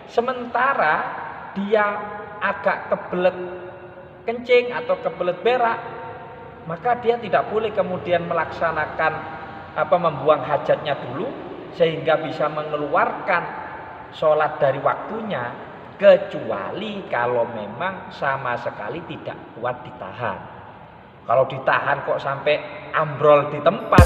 Sementara dia agak kebelet kencing atau kebelet berak, maka dia tidak boleh kemudian melaksanakan membuang hajatnya dulu sehingga bisa mengeluarkan sholat dari waktunya, kecuali kalau memang sama sekali tidak kuat ditahan. Kalau ditahan kok sampai ambrol di tempat.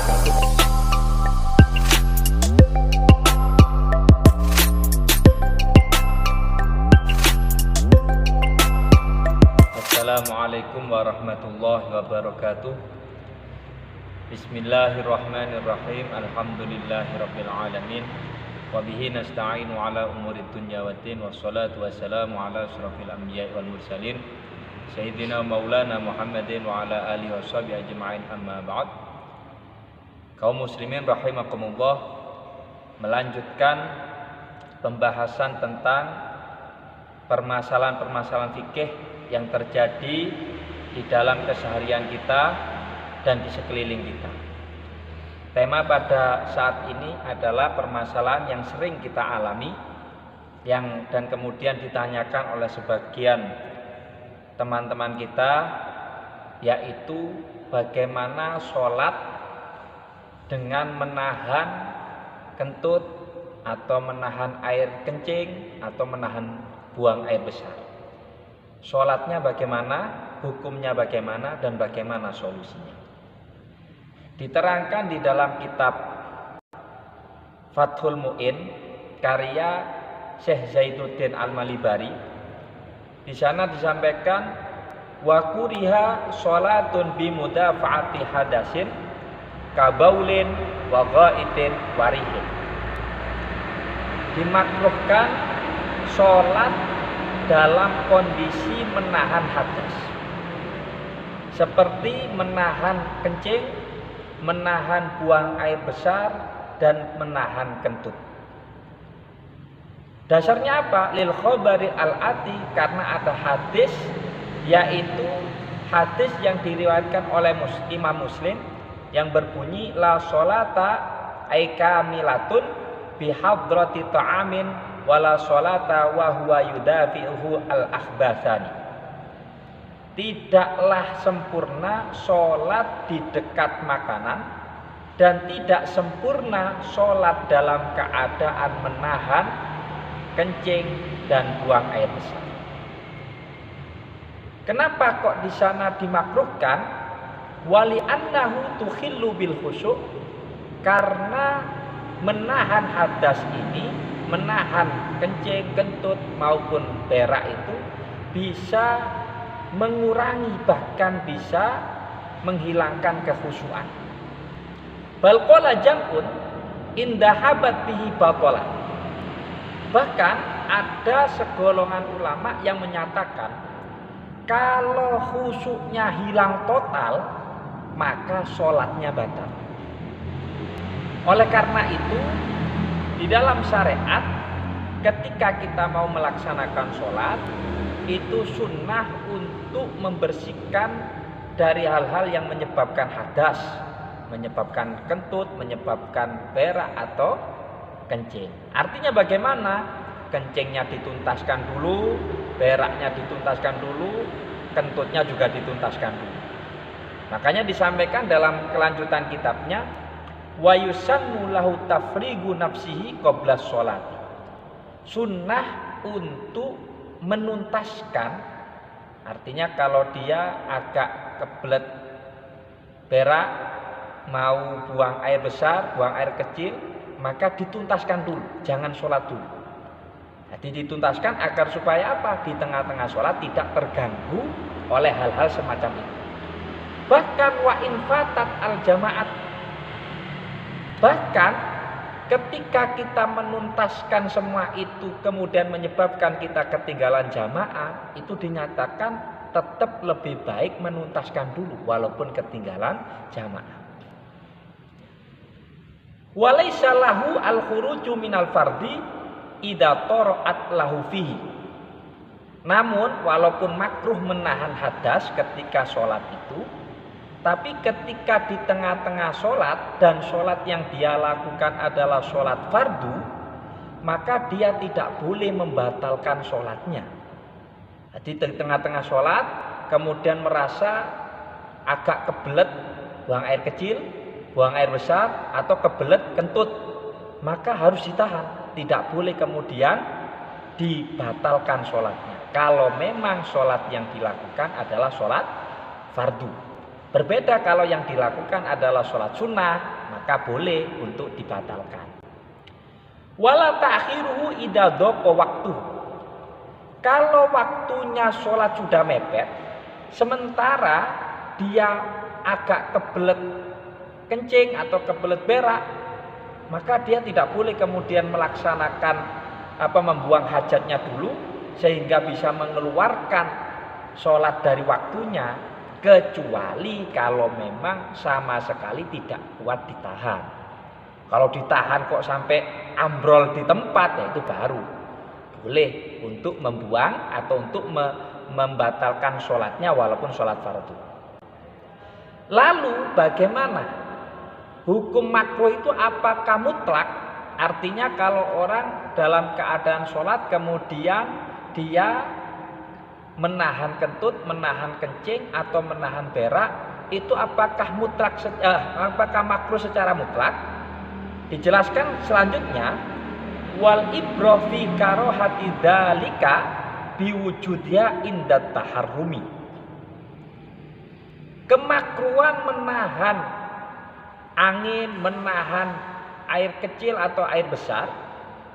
Assalamualaikum warahmatullahi wabarakatuh. Bismillahirrahmanirrahim. Alhamdulillahirabbil alamin. Wa bihi nasta'inu ala umurid dunya waddin. Wassalatu wassalamu ala asyrafil anbiya'i wal mursalin Sayyidina Maulana Muhammadin wa ala alihi washabihi ajma'in, amma ba'd. Kaum muslimin rahimakumullah, melanjutkan pembahasan tentang permasalahan-permasalahan fikih yang terjadi di dalam keseharian kita dan di sekeliling kita. Tema pada saat ini adalah permasalahan yang sering kita alami dan kemudian ditanyakan oleh sebagian teman-teman kita, yaitu bagaimana sholat dengan menahan kentut atau menahan air kencing atau menahan buang air besar. Sholatnya bagaimana, hukumnya bagaimana, dan bagaimana solusinya. Diterangkan di dalam kitab Fathul Mu'in karya Syekh Zainuddin Al-Malibari. Di sana disampaikan wa kuriha sholatun bi mudafa'ati hadasin kabaulin wa ghaitin warihin. Dimakruhkan sholat dalam kondisi menahan hadas, seperti menahan kencing, menahan buang air besar, dan menahan kentut. Dasarnya apa? Lil khabari al-ati, karena ada hadis, yaitu hadis yang diriwayatkan oleh Imam Muslim yang berbunyi la sholata ay kamilatun bihadrati ta'amin wala sholata wa huwa yudafi'uhu al-akhbathani. Tidaklah sempurna sholat di dekat makanan, dan tidak sempurna sholat dalam keadaan menahan kencing dan buang air besar. Kenapa kok di sana dimakruhkan? Wali annahu tukhillu bil khusyuk, karena menahan hadas ini, menahan kencing, kentut maupun berak itu bisa mengurangi, bahkan bisa menghilangkan kekhusyuan. Bal qala jam'un indahabat bihi batalan. Bahkan ada segolongan ulama yang menyatakan kalau khusyuknya hilang total, maka sholatnya batal. Oleh karena itu, di dalam syariat, ketika kita mau melaksanakan sholat, itu sunnah untuk membersihkan dari hal-hal yang menyebabkan hadas, menyebabkan kentut, menyebabkan berak atau kencing. Artinya bagaimana? Kencingnya dituntaskan dulu, beraknya dituntaskan dulu, kentutnya juga dituntaskan dulu. Makanya disampaikan dalam kelanjutan kitabnya, wa yusannu lahu tafrigu nafsihi qabla sholati. Sunnah untuk menuntaskan, artinya kalau dia agak kebelet berak, mau buang air besar, buang air kecil, maka dituntaskan dulu, jangan sholat dulu. Jadi dituntaskan agar supaya apa? Di tengah-tengah sholat tidak terganggu oleh hal-hal semacam itu. Bahkan wa infatat al jamaat, bahkan ketika kita menuntaskan semua itu kemudian menyebabkan kita ketinggalan jamaah, itu dinyatakan tetap lebih baik menuntaskan dulu walaupun ketinggalan jamaah. Walaysa lahu al-khuruju minal fardi idza tara'at lahu fihi. Namun walaupun makruh menahan hadas ketika sholat itu, tapi ketika di tengah-tengah sholat dan sholat yang dia lakukan adalah sholat fardu, maka dia tidak boleh membatalkan sholatnya. Jadi di tengah-tengah sholat kemudian merasa agak kebelet buang air kecil, buang air besar, atau kebelet kentut, maka harus ditahan. Tidak boleh kemudian dibatalkan sholatnya. Kalau memang sholat yang dilakukan adalah sholat fardu. Berbeda kalau yang dilakukan adalah sholat sunnah, maka boleh untuk dibatalkan. Wala ta'khiruhu idza dhaqa waktu. Kalau waktunya sholat sudah mepet, sementara dia agak kebelet kencing atau kebelet berak, maka dia tidak boleh kemudian melaksanakan membuang hajatnya dulu sehingga bisa mengeluarkan sholat dari waktunya, kecuali kalau memang sama sekali tidak kuat ditahan. Kalau ditahan kok sampai ambrol di tempat, ya itu baru boleh untuk membuang atau untuk membatalkan sholatnya walaupun sholat fardu. Lalu bagaimana? Hukum makruh itu apakah mutlak? Artinya kalau orang dalam keadaan sholat kemudian dia menahan kentut, menahan kencing atau menahan berak, itu apakah mutlak? Apakah makruh secara mutlak? Dijelaskan selanjutnya, wal ibrah fi karahati dzalika biwujudnya indat taharrumi. Kemakruhan menahan angin, menahan air kecil atau air besar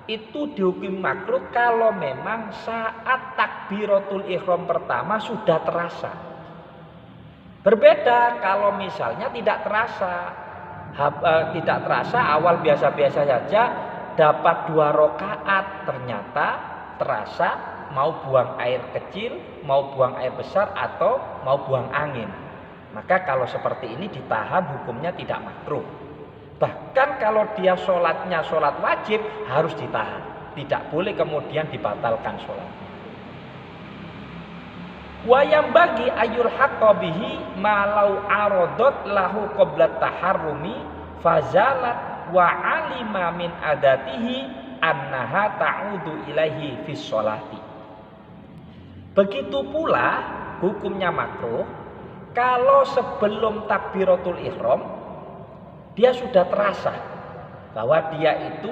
itu dihukum makruh kalau memang saat takbiratul ihram pertama sudah terasa. Berbeda kalau misalnya tidak terasa, awal biasa-biasa saja, dapat 2 rakaat, ternyata terasa mau buang air kecil, mau buang air besar, atau mau buang angin. Maka kalau seperti ini ditahan, hukumnya tidak makruh. Bahkan kalau dia sholatnya sholat wajib, harus ditahan. Tidak boleh kemudian dibatalkan sholatnya. Wayam bagi ayul haqqabihi malau arodot lahu qoblat taharrumi fazalat wa alima min adatihi annaha ta'udu ilaihi fis sholati. Begitu pula hukumnya makruh kalau sebelum takbiratul ihram dia sudah terasa bahwa dia itu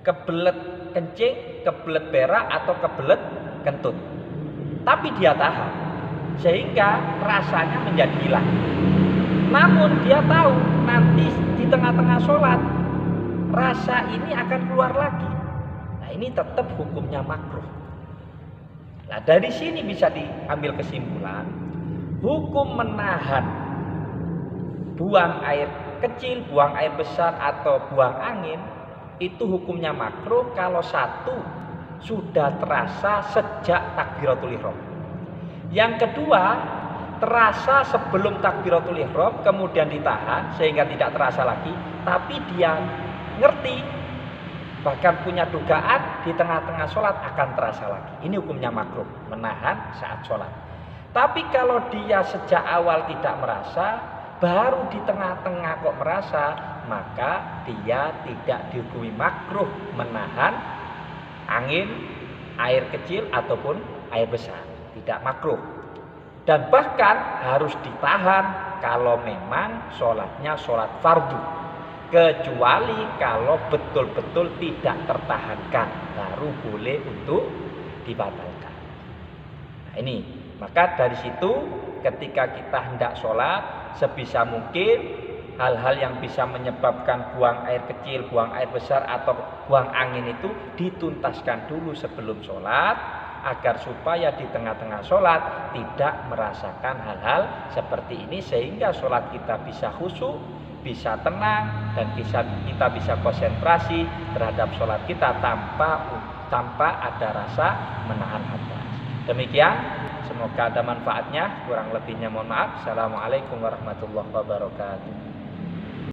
kebelet kencing, kebelet berak atau kebelet kentut. Tapi dia tahan sehingga rasanya menjadi hilang. Namun dia tahu nanti di tengah-tengah sholat rasa ini akan keluar lagi. Nah, ini tetap hukumnya makruh. Nah, dari sini bisa diambil kesimpulan, hukum menahan buang air kecil, buang air besar atau buang angin itu hukumnya makruh kalau satu sudah terasa sejak takbiratul ihram. Yang kedua, terasa sebelum takbiratul ihram kemudian ditahan sehingga tidak terasa lagi, tapi dia ngerti bahkan punya dugaan di tengah-tengah sholat akan terasa lagi. Ini hukumnya makruh, menahan saat sholat. Tapi kalau dia sejak awal tidak merasa, baru di tengah-tengah kok merasa, maka dia tidak dihukumi makruh menahan angin, air kecil ataupun air besar. Tidak makruh. Dan bahkan harus ditahan kalau memang sholatnya sholat fardu. Kecuali kalau betul-betul tidak tertahankan, baru boleh untuk dibatalkan. Nah ini, maka dari situ ketika kita hendak sholat, sebisa mungkin hal-hal yang bisa menyebabkan buang air kecil, buang air besar atau buang angin itu dituntaskan dulu sebelum sholat, agar supaya di tengah-tengah sholat tidak merasakan hal-hal seperti ini, sehingga sholat kita bisa khusyuk, bisa tenang, dan kita bisa konsentrasi terhadap sholat kita tanpa ada rasa menahan hadas. Demikian, semoga ada manfaatnya. Kurang lebihnya mohon maaf. Assalamualaikum warahmatullahi wabarakatuh.